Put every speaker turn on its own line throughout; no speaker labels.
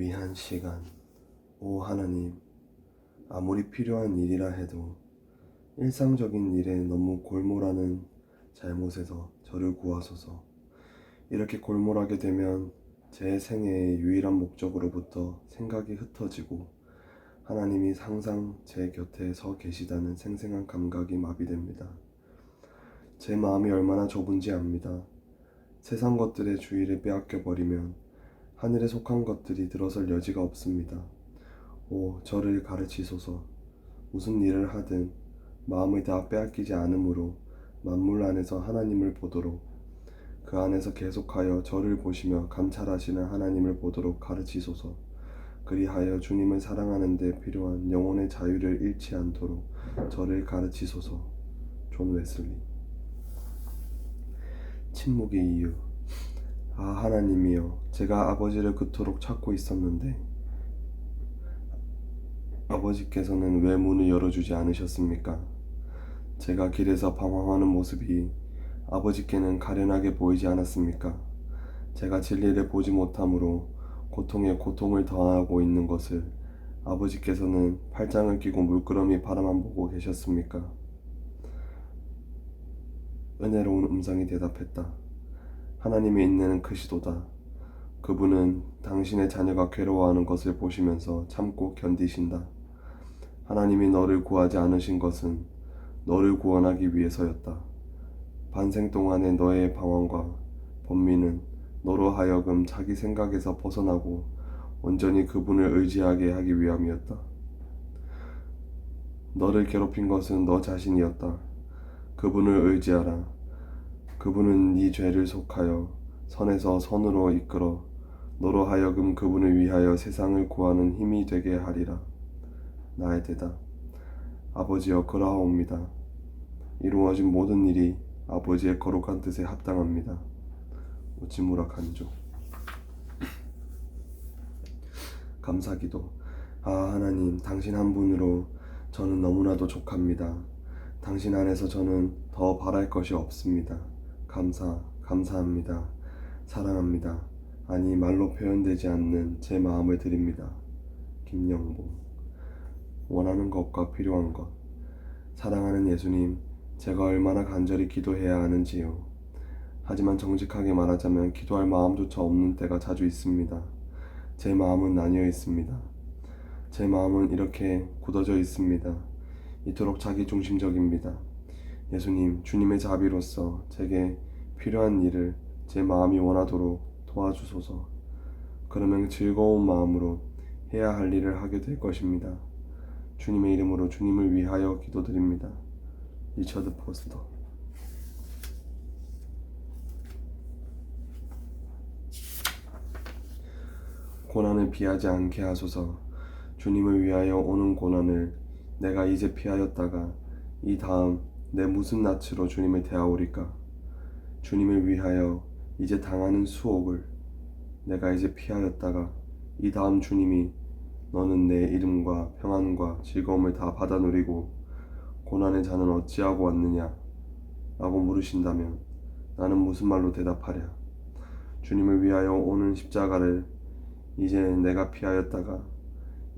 위한 시간. 오 하나님, 아무리 필요한 일이라 해도 일상적인 일에 너무 골몰하는 잘못에서 저를 구하소서. 이렇게 골몰하게 되면 제 생애의 유일한 목적으로부터 생각이 흩어지고 하나님이 항상 제 곁에 서 계시다는 생생한 감각이 마비됩니다. 제 마음이 얼마나 좁은지 압니다. 세상 것들의 주의를 빼앗겨버리면 하늘에 속한 것들이 들어설 여지가 없습니다. 오, 저를 가르치소서. 무슨 일을 하든 마음을 다 빼앗기지 않으므로 만물 안에서 하나님을 보도록, 그 안에서 계속하여 저를 보시며 감찰하시는 하나님을 보도록 가르치소서. 그리하여 주님을 사랑하는 데 필요한 영혼의 자유를 잃지 않도록 저를 가르치소서. 존 웨슬리. 침묵의 이유. 아 하나님이여, 제가 아버지를 그토록 찾고 있었는데 아버지께서는 왜 문을 열어주지 않으셨습니까? 제가 길에서 방황하는 모습이 아버지께는 가련하게 보이지 않았습니까? 제가 진리를 보지 못함으로 고통에 고통을 더하고 있는 것을 아버지께서는 팔짱을 끼고 물끄러미 바라만 보고 계셨습니까? 은혜로운 음성이 대답했다. 하나님의 인내는 크시도다. 그분은 당신의 자녀가 괴로워하는 것을 보시면서 참고 견디신다. 하나님이 너를 구하지 않으신 것은 너를 구원하기 위해서였다. 반생 동안의 너의 방황과 번민은 너로 하여금 자기 생각에서 벗어나고 온전히 그분을 의지하게 하기 위함이었다. 너를 괴롭힌 것은 너 자신이었다. 그분을 의지하라. 그분은 네 죄를 속하여 선에서 선으로 이끌어 너로 하여금 그분을 위하여 세상을 구하는 힘이 되게 하리라. 나의 대답. 아버지여, 그러하옵니다. 이루어진 모든 일이 아버지의 거룩한 뜻에 합당합니다. 우치무라 간조. 감사기도. 아 하나님, 당신 한 분으로 저는 너무나도 족합니다. 당신 안에서 저는 더 바랄 것이 없습니다. 감사합니다. 사랑합니다. 아니, 말로 표현되지 않는 제 마음을 드립니다. 김영봉. 원하는 것과 필요한 것. 사랑하는 예수님, 제가 얼마나 간절히 기도해야 하는지요. 하지만 정직하게 말하자면 기도할 마음조차 없는 때가 자주 있습니다. 제 마음은 나뉘어 있습니다. 제 마음은 이렇게 굳어져 있습니다. 이토록 자기중심적입니다. 예수님, 주님의 자비로서 제게 필요한 일을 제 마음이 원하도록 도와주소서. 그러면 즐거운 마음으로 해야 할 일을 하게 될 것입니다. 주님의 이름으로 주님을 위하여 기도드립니다. 리처드 포스터. 고난을 피하지 않게 하소서. 주님을 위하여 오는 고난을 내가 이제 피하였다가 이 다음 내 무슨 낯으로 주님을 대하오리까? 주님을 위하여 이제 당하는 수옥을 내가 이제 피하였다가 이 다음 주님이 너는 내 이름과 평안과 즐거움을 다 받아 누리고 고난의 자는 어찌하고 왔느냐? 라고 물으신다면 나는 무슨 말로 대답하랴? 주님을 위하여 오는 십자가를 이제 내가 피하였다가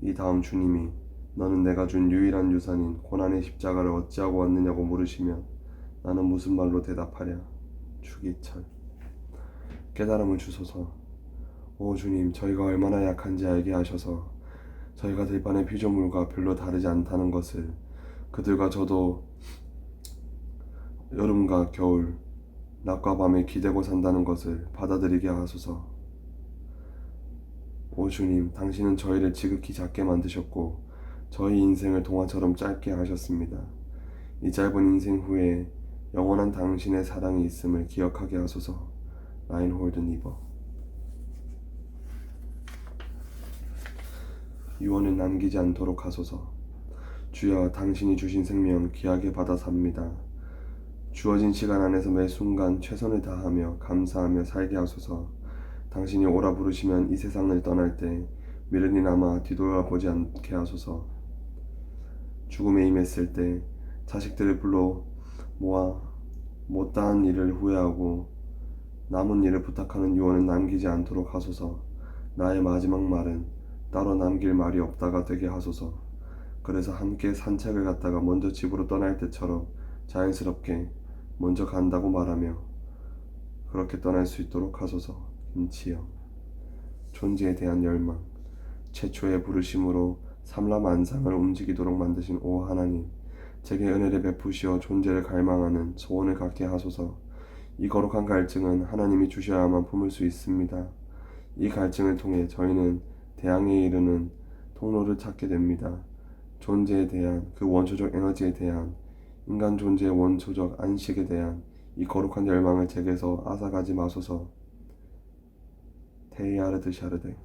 이 다음 주님이 너는 내가 준 유일한 유산인 고난의 십자가를 어찌하고 왔느냐고 물으시면 나는 무슨 말로 대답하랴? 주기철. 깨달음을 주소서. 오 주님, 저희가 얼마나 약한지 알게 하셔서 저희가 들판의 피조물과 별로 다르지 않다는 것을, 그들과 저도 여름과 겨울, 낮과 밤에 기대고 산다는 것을 받아들이게 하소서. 오 주님, 당신은 저희를 지극히 작게 만드셨고 저희 인생을 동화처럼 짧게 하셨습니다. 이 짧은 인생 후에 영원한 당신의 사랑이 있음을 기억하게 하소서. 라인홀드 니버. 유언을 남기지 않도록 하소서. 주여, 당신이 주신 생명 귀하게 받아 삽니다. 주어진 시간 안에서 매 순간 최선을 다하며 감사하며 살게 하소서. 당신이 오라 부르시면 이 세상을 떠날 때 미련이 남아 뒤돌아보지 않게 하소서. 죽음에 임했을 때 자식들을 불러 모아 못다한 일을 후회하고 남은 일을 부탁하는 유언을 남기지 않도록 하소서. 나의 마지막 말은 따로 남길 말이 없다가 되게 하소서. 그래서 함께 산책을 갔다가 먼저 집으로 떠날 때처럼 자연스럽게 먼저 간다고 말하며 그렇게 떠날 수 있도록 하소서. 김치영. 존재에 대한 열망. 최초의 부르심으로 삼라만상을 움직이도록 만드신 오 하나님, 제게 은혜를 베푸시어 존재를 갈망하는 소원을 갖게 하소서. 이 거룩한 갈증은 하나님이 주셔야만 품을 수 있습니다. 이 갈증을 통해 저희는 대항에 이르는 통로를 찾게 됩니다. 존재에 대한 그 원초적 에너지에 대한 인간 존재의 원초적 안식에 대한 이 거룩한 열망을 제게서 앗아가지 마소서. 테이아르드 샤르데.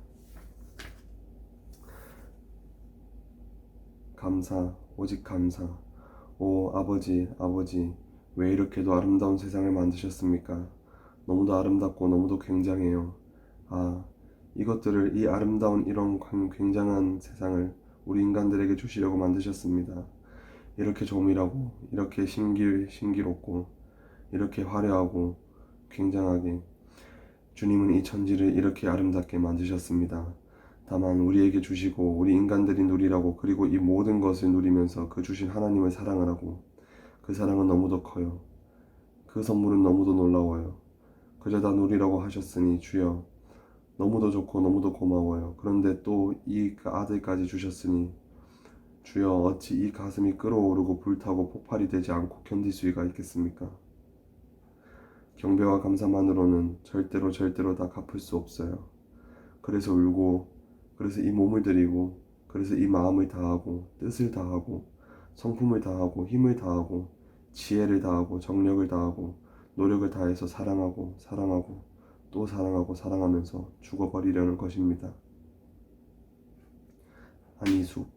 감사, 오직 감사. 오 아버지, 아버지, 왜 이렇게도 아름다운 세상을 만드셨습니까? 너무도 아름답고 너무도 굉장해요. 아, 이것들을, 이 아름다운 이런 굉장한 세상을 우리 인간들에게 주시려고 만드셨습니다. 이렇게 조밀하고, 이렇게 신기롭고, 이렇게 화려하고, 굉장하게 주님은 이 천지를 이렇게 아름답게 만드셨습니다. 다만 우리에게 주시고 우리 인간들이 누리라고, 그리고 이 모든 것을 누리면서 그 주신 하나님을 사랑을 하고, 그 사랑은 너무도 커요. 그 선물은 너무도 놀라워요. 그저 다 누리라고 하셨으니 주여 너무도 좋고 너무도 고마워요. 그런데 또 이 아들까지 주셨으니 주여 어찌 이 가슴이 끓어오르고 불타고 폭발이 되지 않고 견딜 수가 있겠습니까? 경배와 감사만으로는 절대로 다 갚을 수 없어요. 그래서 울고, 그래서 이 몸을 드리고, 그래서 이 마음을 다하고, 뜻을 다하고, 성품을 다하고, 힘을 다하고, 지혜를 다하고, 정력을 다하고, 노력을 다해서 사랑하고, 또 사랑하고, 사랑하면서 죽어버리려는 것입니다. 안희숙.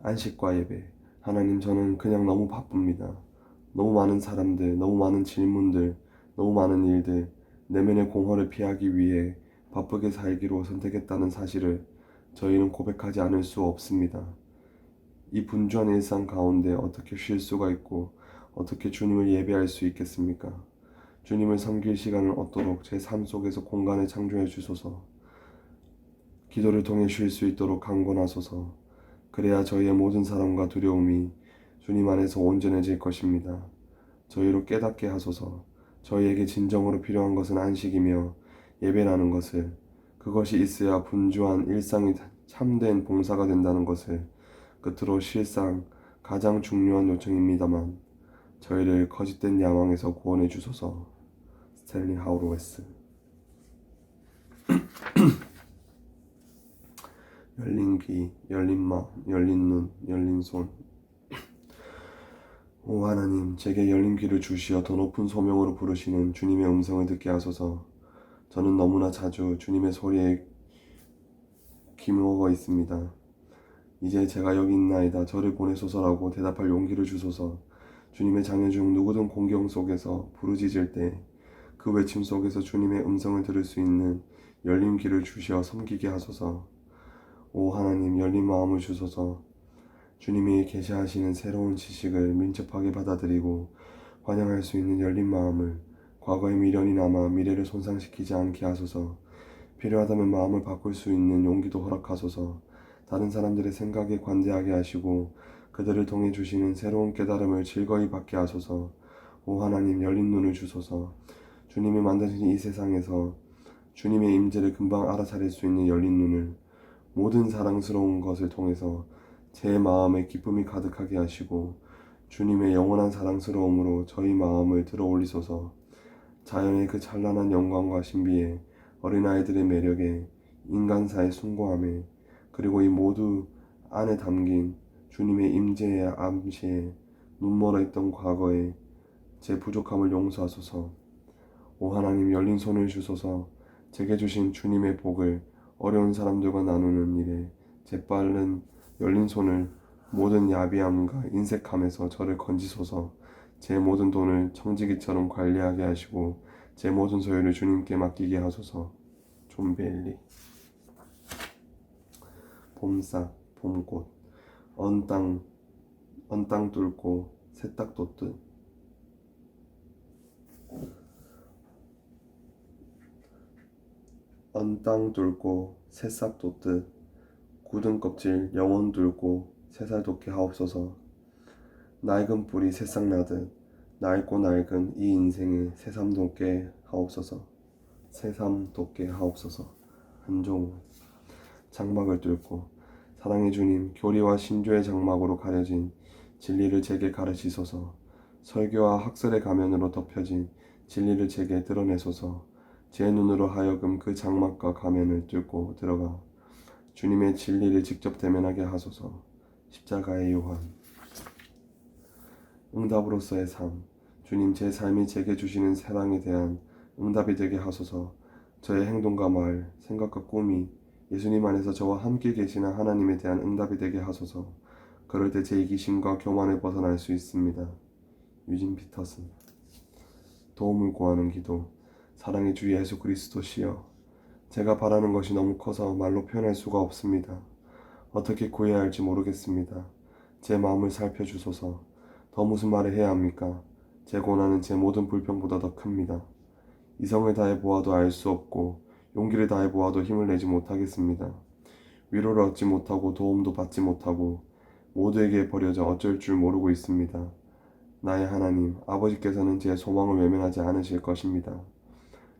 안식과 예배. 하나님, 저는 그냥 너무 바쁩니다. 너무 많은 사람들, 너무 많은 질문들, 너무 많은 일들, 내면의 공허를 피하기 위해 바쁘게 살기로 선택했다는 사실을 저희는 고백하지 않을 수 없습니다. 이 분주한 일상 가운데 어떻게 쉴 수가 있고 어떻게 주님을 예배할 수 있겠습니까? 주님을 섬길 시간을 얻도록 제 삶 속에서 공간을 창조해 주소서. 기도를 통해 쉴 수 있도록 강권하소서. 그래야 저희의 모든 사랑과 두려움이 주님 안에서 온전해질 것입니다. 저희로 깨닫게 하소서. 저희에게 진정으로 필요한 것은 안식이며 예배라는 것을, 그것이 있어야 분주한 일상이 참된 봉사가 된다는 것을, 끝으로 실상 가장 중요한 요청입니다만 저희를 거짓된 야망에서 구원해 주소서. 스탠리 하우로웨스. 열린 귀, 열린 마음, 열린 눈, 열린 손. 오 하나님, 제게 열린 귀를 주시어 더 높은 소명으로 부르시는 주님의 음성을 듣게 하소서. 저는 너무나 자주 주님의 소리에 귀먹어 있습니다. 이제 제가 여기 있나이다, 저를 보내소서라고 대답할 용기를 주소서. 주님의 장애 중 누구든 공경 속에서 부르짖을 때 그 외침 속에서 주님의 음성을 들을 수 있는 열린 귀를 주시어 섬기게 하소서. 오 하나님, 열린 마음을 주소서. 주님이 계시하시는 새로운 지식을 민첩하게 받아들이고 환영할 수 있는 열린 마음을, 과거의 미련이 남아 미래를 손상시키지 않게 하소서. 필요하다면 마음을 바꿀 수 있는 용기도 허락하소서. 다른 사람들의 생각에 관대하게 하시고 그들을 통해 주시는 새로운 깨달음을 즐거이 받게 하소서. 오 하나님, 열린 눈을 주소서. 주님이 만드신 이 세상에서 주님의 임재를 금방 알아차릴 수 있는 열린 눈을, 모든 사랑스러운 것을 통해서 제 마음에 기쁨이 가득하게 하시고 주님의 영원한 사랑스러움으로 저희 마음을 들어 올리소서. 자연의 그 찬란한 영광과 신비에, 어린아이들의 매력에, 인간사의 숭고함에, 그리고 이 모두 안에 담긴 주님의 임재의 암시에 눈멀어 있던 과거에 제 부족함을 용서하소서. 오 하나님, 열린 손을 주소서. 제게 주신 주님의 복을 어려운 사람들과 나누는 일에 재빠른 열린 손을, 모든 야비함과 인색함에서 저를 건지소서. 제 모든 돈을 청지기처럼 관리하게 하시고 제 모든 소유를 주님께 맡기게 하소서. 존 베일리. 봄싹, 봄꽃, 언 땅 뚫고 새딱 돋듯. 언 땅 뚫고 새싹 돋듯 굳은 껍질 영원 뚫고 새살 돋게 하옵소서. 낡은 뿌리 새싹 나듯 낡고 낡은 이 인생에 새삼 돋게 하옵소서. 새삼 돋게 하옵소서. 한종우. 장막을 뚫고 사랑의 주님, 교리와 신조의 장막으로 가려진 진리를 제게 가르치소서. 설교와 학설의 가면으로 덮여진 진리를 제게 드러내소서. 제 눈으로 하여금 그 장막과 가면을 뚫고 들어가 주님의 진리를 직접 대면하게 하소서. 십자가의 요한. 응답으로서의 삶. 주님, 제 삶이 제게 주시는 사랑에 대한 응답이 되게 하소서. 저의 행동과 말, 생각과 꿈이 예수님 안에서 저와 함께 계시는 하나님에 대한 응답이 되게 하소서. 그럴 때 제 이기심과 교만을 벗어날 수 있습니다. 유진 피터슨. 도움을 구하는 기도. 사랑의 주 예수 그리스도시여, 제가 바라는 것이 너무 커서 말로 표현할 수가 없습니다. 어떻게 구해야 할지 모르겠습니다. 제 마음을 살펴주소서. 더 무슨 말을 해야 합니까? 제 고난은 제 모든 불평보다 더 큽니다. 이성을 다해 보아도 알 수 없고 용기를 다해 보아도 힘을 내지 못하겠습니다. 위로를 얻지 못하고 도움도 받지 못하고 모두에게 버려져 어쩔 줄 모르고 있습니다. 나의 하나님, 아버지께서는 제 소망을 외면하지 않으실 것입니다.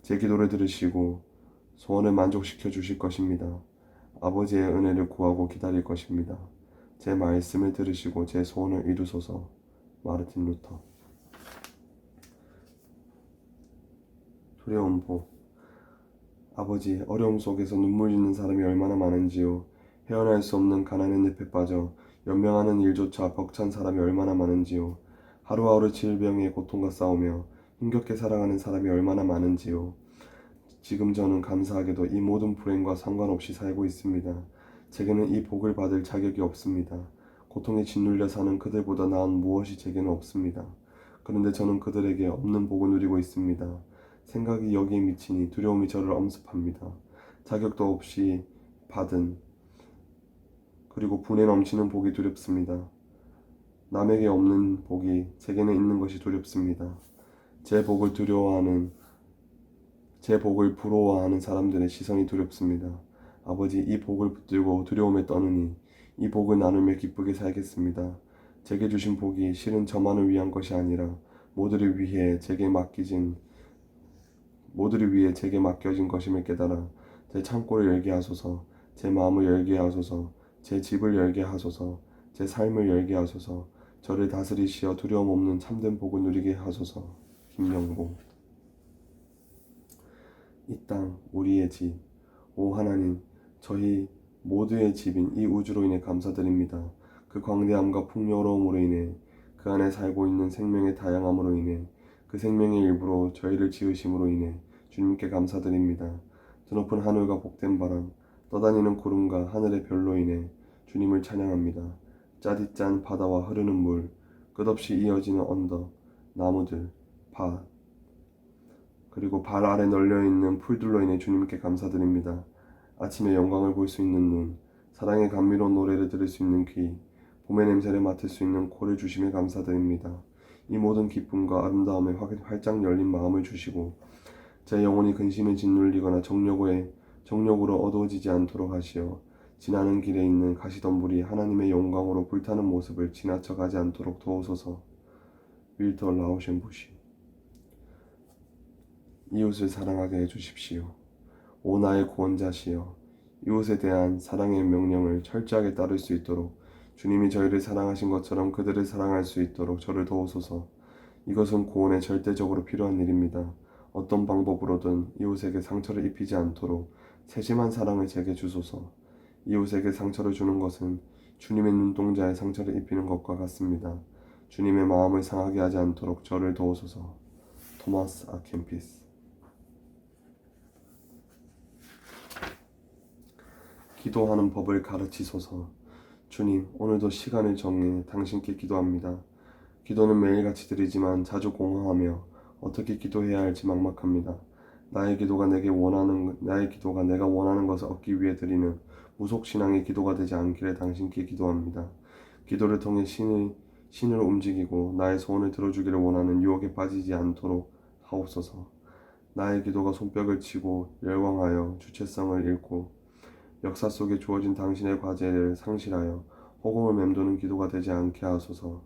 제 기도를 들으시고 소원을 만족시켜 주실 것입니다. 아버지의 은혜를 구하고 기다릴 것입니다. 제 말씀을 들으시고 제 소원을 이루소서. 마르틴 루터. 두려운 복. 아버지, 어려움 속에서 눈물 짓는 사람이 얼마나 많은지요. 헤어날 수 없는 가난의 늪에 빠져 연명하는 일조차 벅찬 사람이 얼마나 많은지요. 하루하루 질병의 고통과 싸우며 힘겹게 살아가는 사람이 얼마나 많은지요. 지금 저는 감사하게도 이 모든 불행과 상관없이 살고 있습니다. 제게는 이 복을 받을 자격이 없습니다. 고통에 짓눌려 사는 그들보다 나은 무엇이 제게는 없습니다. 그런데 저는 그들에게 없는 복을 누리고 있습니다. 생각이 여기에 미치니 두려움이 저를 엄습합니다. 자격도 없이 받은 그리고 분에 넘치는 복이 두렵습니다. 남에게 없는 복이 제게는 있는 것이 두렵습니다. 제 복을 부러워하는 사람들의 시선이 두렵습니다. 아버지, 이 복을 붙들고 두려움에 떠느니 이 복을 나누며 기쁘게 살겠습니다. 제게 주신 복이 실은 저만을 위한 것이 아니라 모두를 위해 제게 맡겨진 것임을 깨달아 제 창고를 열게 하소서. 제 마음을 열게 하소서. 제 집을 열게 하소서. 제 삶을 열게 하소서. 저를 다스리시어 두려움 없는 참된 복을 누리게 하소서. 김영봉. 이 땅 우리의 집. 오 하나님, 저희 모두의 집인 이 우주로 인해 감사드립니다. 그 광대함과 풍요로움으로 인해, 그 안에 살고 있는 생명의 다양함으로 인해, 그 생명의 일부로 저희를 지으심으로 인해 주님께 감사드립니다. 드높은 하늘과 복된 바람, 떠다니는 구름과 하늘의 별로 인해 주님을 찬양합니다. 짜디짠 바다와 흐르는 물, 끝없이 이어지는 언덕, 나무들, 밭, 그리고 발 아래 널려있는 풀들로 인해 주님께 감사드립니다. 아침에 영광을 볼 수 있는 눈, 사랑의 감미로운 노래를 들을 수 있는 귀, 봄의 냄새를 맡을 수 있는 코를 주심에 감사드립니다. 이 모든 기쁨과 아름다움에 활짝 열린 마음을 주시고 제 영혼이 근심에 짓눌리거나 정욕으로 어두워지지 않도록 하시어 지나는 길에 있는 가시덤불이 하나님의 영광으로 불타는 모습을 지나쳐 가지 않도록 도우소서. 윌터 라우셴부시. 이웃을 사랑하게 해주십시오. 오 나의 구원자시여, 이웃에 대한 사랑의 명령을 철저하게 따를 수 있도록 주님이 저희를 사랑하신 것처럼 그들을 사랑할 수 있도록 저를 도우소서. 이것은 구원에 절대적으로 필요한 일입니다. 어떤 방법으로든 이웃에게 상처를 입히지 않도록 세심한 사랑을 제게 주소서. 이웃에게 상처를 주는 것은 주님의 눈동자에 상처를 입히는 것과 같습니다. 주님의 마음을 상하게 하지 않도록 저를 도우소서. 토마스 아켄피스. 기도하는 법을 가르치소서. 주님, 오늘도 시간을 정해 당신께 기도합니다. 기도는 매일같이 드리지만 자주 공허하며 어떻게 기도해야 할지 막막합니다. 나의 기도가 내가 원하는 것을 얻기 위해 드리는 무속신앙의 기도가 되지 않기를 당신께 기도합니다. 기도를 통해 신으로 움직이고 나의 소원을 들어주기를 원하는 유혹에 빠지지 않도록 하옵소서. 나의 기도가 손뼉을 치고 열광하여 주체성을 잃고 역사 속에 주어진 당신의 과제를 상실하여 허공을 맴도는 기도가 되지 않게 하소서.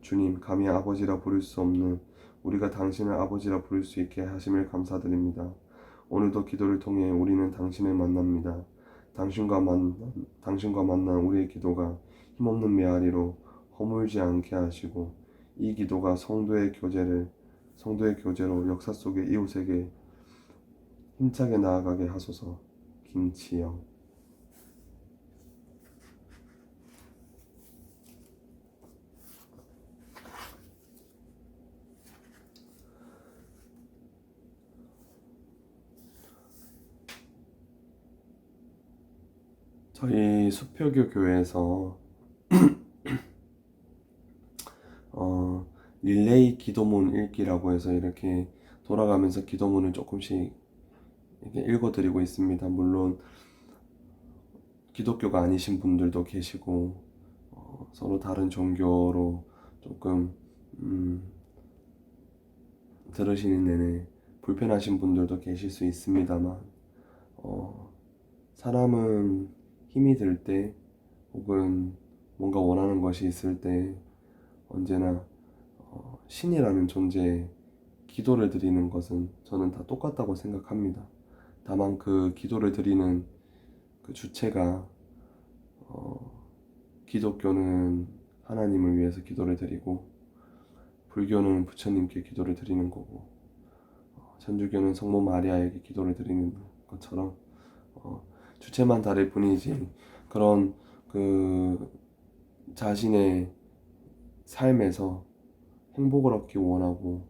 주님, 감히 아버지라 부를 수 없는 우리가 당신을 아버지라 부를 수 있게 하심을 감사드립니다. 오늘도 기도를 통해 우리는 당신을 만납니다. 당신과 만난 우리의 기도가 힘없는 메아리로 허물지 않게 하시고 이 기도가 성도의 교제로 역사 속의 이웃에게 힘차게 나아가게 하소서. 김치영. 저희 수표교 교회에서 릴레이 기도문 읽기라고 해서 이렇게 돌아가면서 기도문을 조금씩 이렇게 읽어드리고 있습니다. 물론 기독교가 아니신 분들도 계시고 서로 다른 종교로 조금 들으시는 내내 불편하신 분들도 계실 수 있습니다만 사람은 힘이 들 때 혹은 뭔가 원하는 것이 있을 때 언제나 신이라는 존재에 기도를 드리는 것은 저는 다 똑같다고 생각합니다. 다만 그 기도를 드리는 그 주체가 기독교는 하나님을 위해서 기도를 드리고 불교는 부처님께 기도를 드리는 거고 천주교는 성모 마리아에게 기도를 드리는 것처럼 주체만 다를 뿐이지 그런 그 자신의 삶에서 행복을 얻기 원하고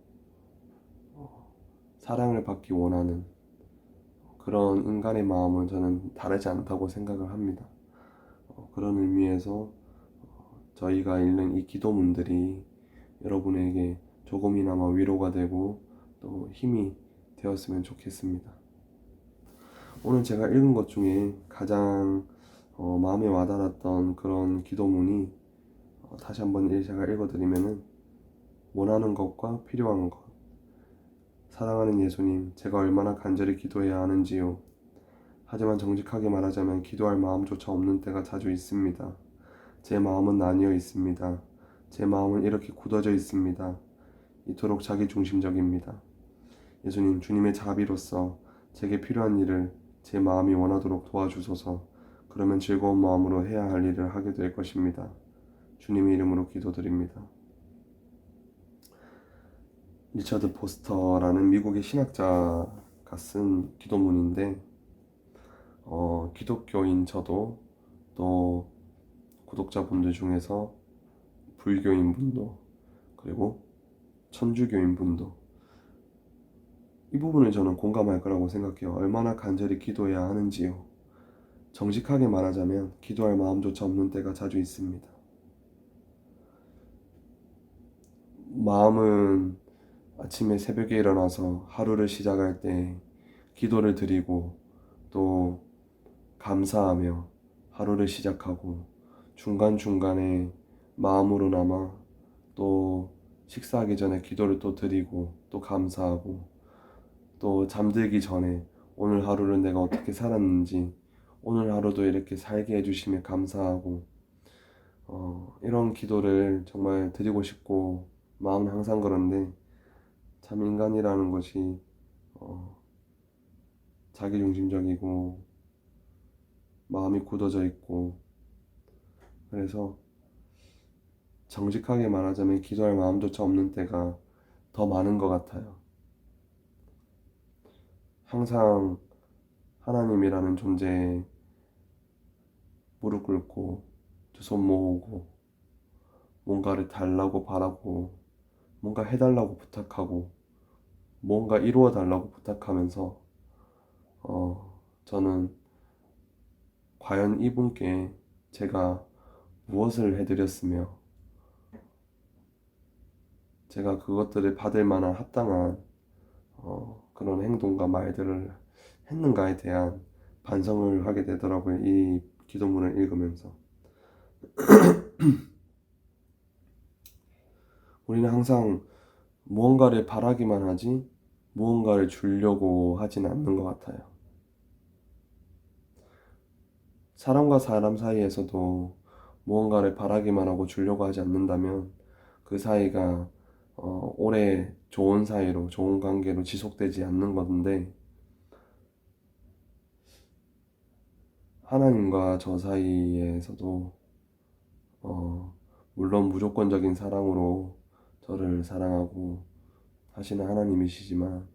사랑을 받기 원하는 그런 인간의 마음은 저는 다르지 않다고 생각을 합니다. 그런 의미에서 저희가 읽는 이 기도문들이 여러분에게 조금이나마 위로가 되고 또 힘이 되었으면 좋겠습니다. 오늘 제가 읽은 것 중에 가장 마음에 와닿았던 그런 기도문이 다시 한번 제가 읽어드리면은 원하는 것과 필요한 것. 사랑하는 예수님, 제가 얼마나 간절히 기도해야 하는지요. 하지만 정직하게 말하자면 기도할 마음조차 없는 때가 자주 있습니다. 제 마음은 나뉘어 있습니다. 제 마음은 이렇게 굳어져 있습니다. 이토록 자기중심적입니다. 예수님, 주님의 자비로서 제게 필요한 일을 제 마음이 원하도록 도와주소서. 그러면 즐거운 마음으로 해야 할 일을 하게 될 것입니다. 주님의 이름으로 기도드립니다. 리처드 포스터라는 미국의 신학자가 쓴 기도문인데 기독교인 저도 또 구독자분들 중에서 불교인 분도 그리고 천주교인 분도 이 부분을 저는 공감할 거라고 생각해요. 얼마나 간절히 기도해야 하는지요. 정직하게 말하자면 기도할 마음조차 없는 때가 자주 있습니다. 마음은 아침에 새벽에 일어나서 하루를 시작할 때 기도를 드리고 또 감사하며 하루를 시작하고 중간중간에 마음으로나마 또 식사하기 전에 기도를 또 드리고 또 감사하고 또 잠들기 전에 오늘 하루를 내가 어떻게 살았는지 오늘 하루도 이렇게 살게 해주시며 감사하고 이런 기도를 정말 드리고 싶고 마음은 항상 그런데 참 인간이라는 것이 자기중심적이고 마음이 굳어져 있고 그래서 정직하게 말하자면 기도할 마음조차 없는 때가 더 많은 것 같아요. 항상 하나님이라는 존재에 무릎 꿇고 두 손 모으고 뭔가를 달라고 바라고 뭔가 해달라고 부탁하고 뭔가 이루어 달라고 부탁하면서 저는 과연 이분께 제가 무엇을 해드렸으며 제가 그것들을 받을 만한 합당한 그런 행동과 말들을 했는가에 대한 반성을 하게 되더라고요. 이 기도문을 읽으면서 우리는 항상 무언가를 바라기만 하지 무언가를 주려고 하진 않는 것 같아요. 사람과 사람 사이에서도 무언가를 바라기만 하고 주려고 하지 않는다면 그 사이가 오래 좋은 사이로, 좋은 관계로 지속되지 않는 건데, 하나님과 저 사이에서도 어, 물론 무조건적인 사랑으로 저를 사랑하고 하시는 하나님이시지만,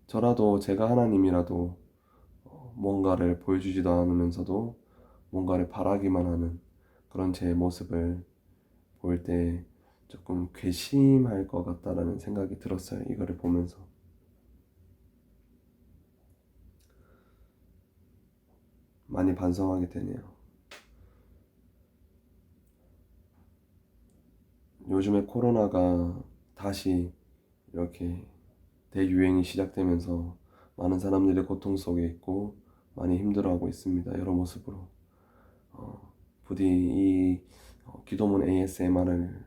저라도 제가 하나님이라도 뭔가를 보여주지도 않으면서도 뭔가를 바라기만 하는 그런 제 모습을 볼 때 조금 괘씸할 것 같다라는 생각이 들었어요. 이거를 보면서. 많이 반성하게 되네요. 요즘에 코로나가 다시 이렇게 대유행이 시작되면서 많은 사람들이 고통 속에 있고 많이 힘들어하고 있습니다. 여러 모습으로. 부디 이 기도문 ASMR을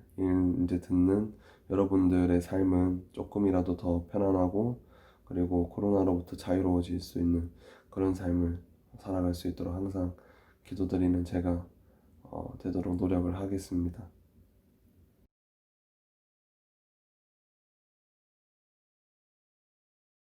이제 듣는 여러분들의 삶은 조금이라도 더 편안하고, 그리고 코로나로부터 자유로워질 수 있는 그런 삶을 살아갈 수 있도록 항상 기도드리는 제가 되도록 노력을 하겠습니다.